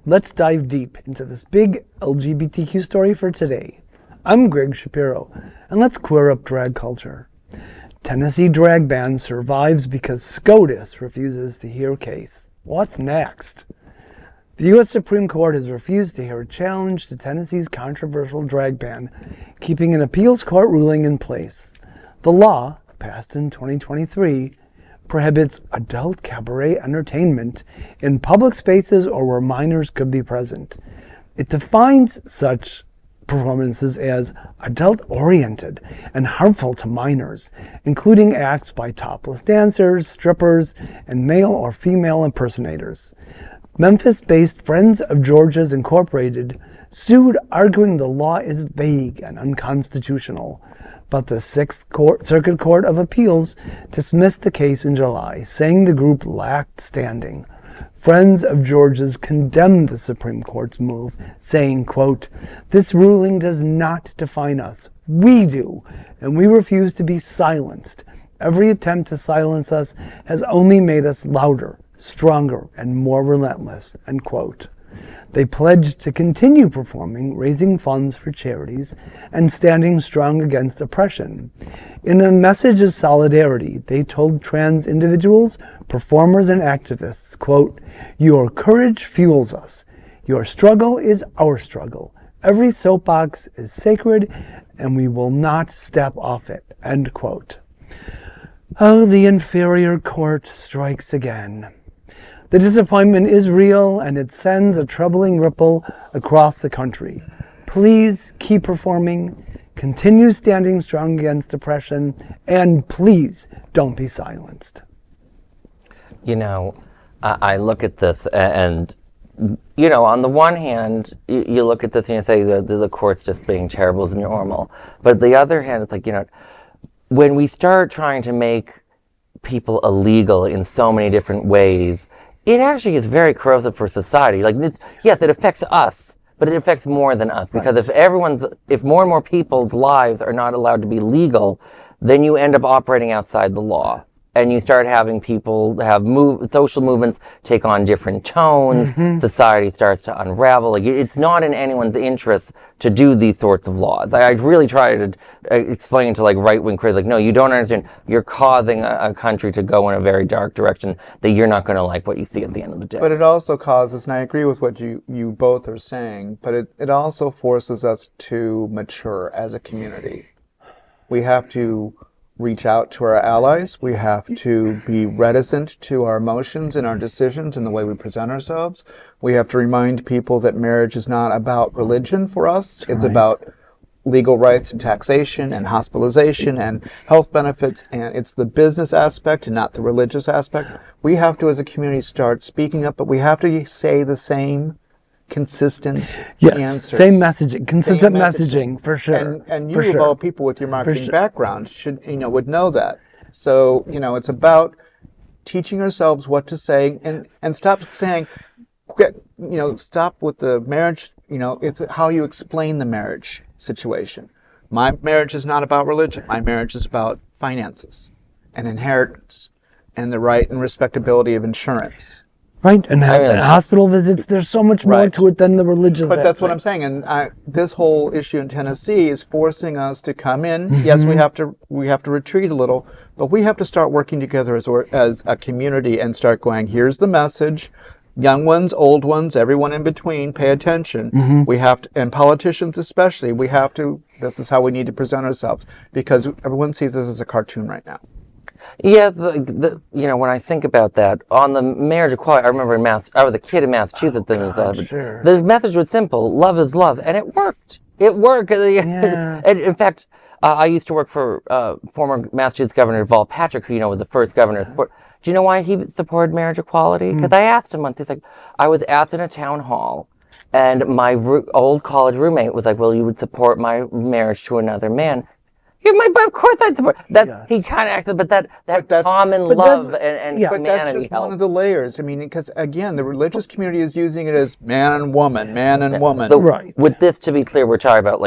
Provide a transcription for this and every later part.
Let's dive deep into this big LGBTQ story for today. I'm Greg Shapiro, and let's queer up drag culture. Tennessee drag ban survives because SCOTUS refuses to hear case. What's next? The U.S. Supreme Court has refused to hear a challenge to Tennessee's controversial drag ban, keeping an appeals court ruling in place. The law, passed in 2023, prohibits adult cabaret entertainment in public spaces or where minors could be present. It defines such performances as adult-oriented and harmful to minors, including acts by topless dancers, strippers, and male or female impersonators. Memphis-based Friends of Georgia's Incorporated sued, arguing the law is vague and unconstitutional. But the Sixth Circuit Court of Appeals dismissed the case in July, saying the group lacked standing. Friends of Georgia's condemned the Supreme Court's move, saying, quote, "This ruling does not define us. We do, and we refuse to be silenced. Every attempt to silence us has only made us louder, stronger, and more relentless," end quote. They pledged to continue performing, raising funds for charities, and standing strong against oppression. In a message of solidarity, they told trans individuals, performers, and activists, quote, "Your courage fuels us. Your struggle is our struggle. Every soapbox is sacred, and we will not step off it," end quote. Oh, the inferior court strikes again. The disappointment is real, and it sends a troubling ripple across the country. Please keep performing, continue standing strong against oppression, and please don't be silenced. You know, I look at this and, you know, on the one hand, you look at this and you say the court's just being terrible is normal. But the other hand, it's like, you know, when we start trying to make people illegal in so many different ways, it actually is very corrosive for society. Like, yes, it affects us, but it affects more than us. Because if more and more people's lives are not allowed to be legal, then you end up operating outside the law. And you start having people have social movements take on different tones. Mm-hmm. Society starts to unravel. Like, it's not in anyone's interest to do these sorts of laws. I really try to explain to like right-wing critics, like, no, you don't understand. You're causing a country to go in a very dark direction that you're not going to like what you see at the end of the day. But it also causes, and I agree with what you both are saying, but it also forces us to mature as a community. We have to reach out to our allies. We have to be reticent to our emotions and our decisions and the way we present ourselves. We have to remind people that marriage is not about religion for us. It's about legal rights and taxation and hospitalization and health benefits, and it's the business aspect and not the religious aspect. We have to, as a community, start speaking up, but we have to say the same consistent answers. Same messaging, consistent messaging, for sure. And you, of all people with your marketing background, would know that. So, it's about teaching ourselves what to say and stop saying, stop with the marriage, it's how you explain the marriage situation. My marriage is not about religion. My marriage is about finances and inheritance and the right and respectability of insurance. Right, and hospital visits, there's so much more to it than the religious. But that's what I'm saying, and this whole issue in Tennessee is forcing us to come in. Mm-hmm. Yes, we have to retreat a little, but we have to start working together as a community and start going, here's the message. Young ones, old ones, everyone in between, pay attention. Mm-hmm. We have to, and politicians especially, this is how we need to present ourselves, because everyone sees this as a cartoon right now. Yeah, when I think about that, on the marriage equality, I remember I was a kid in Massachusetts. The message was simple: love is love, and it worked. It worked. Yeah. In fact, I used to work for former Massachusetts Governor Val Patrick, who was the first governor. Do you know why he supported marriage equality? Because I asked him once. He's like, I was asked in a town hall, and my old college roommate was like, "Well, you would support my marriage to another man." Of course I'd support that. Yes. He kind of acted, but that common love and humanity. But that's just one of the layers. I mean, because again, the religious community is using it as man and woman. Right. With this, to be clear, we're talking about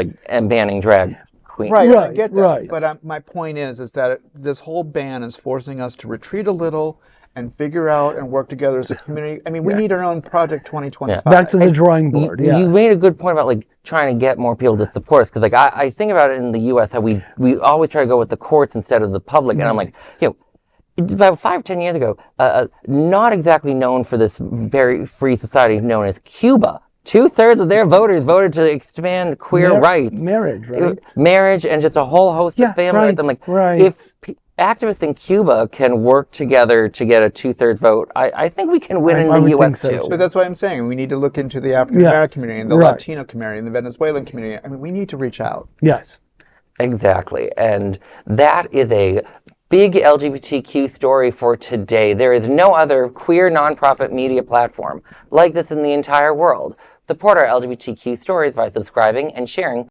banning drag queens. Right. I get that. Right. But my point is that this whole ban is forcing us to retreat a little and figure out and work together as a community. I mean, we need our own Project 2025. Back to the drawing board. You made a good point about like trying to get more people to support us, because like I think about it in the U.S. how we always try to go with the courts instead of the public, and I'm like, about 5-10 years ago, not exactly known for this very free society known as Cuba. 2/3 of their voters voted to expand queer rights. Marriage, right? Marriage and just a whole host of family rights. I'm like, if activists in Cuba can work together to get a 2/3 vote, I think we can win in the U.S. too. But that's why I'm saying we need to look into the African American community and the Latino community and the Venezuelan community. I mean, we need to reach out. Yes. Exactly. And that is a big LGBTQ story for today. There is no other queer nonprofit media platform like this in the entire world. Support our LGBTQ stories by subscribing and sharing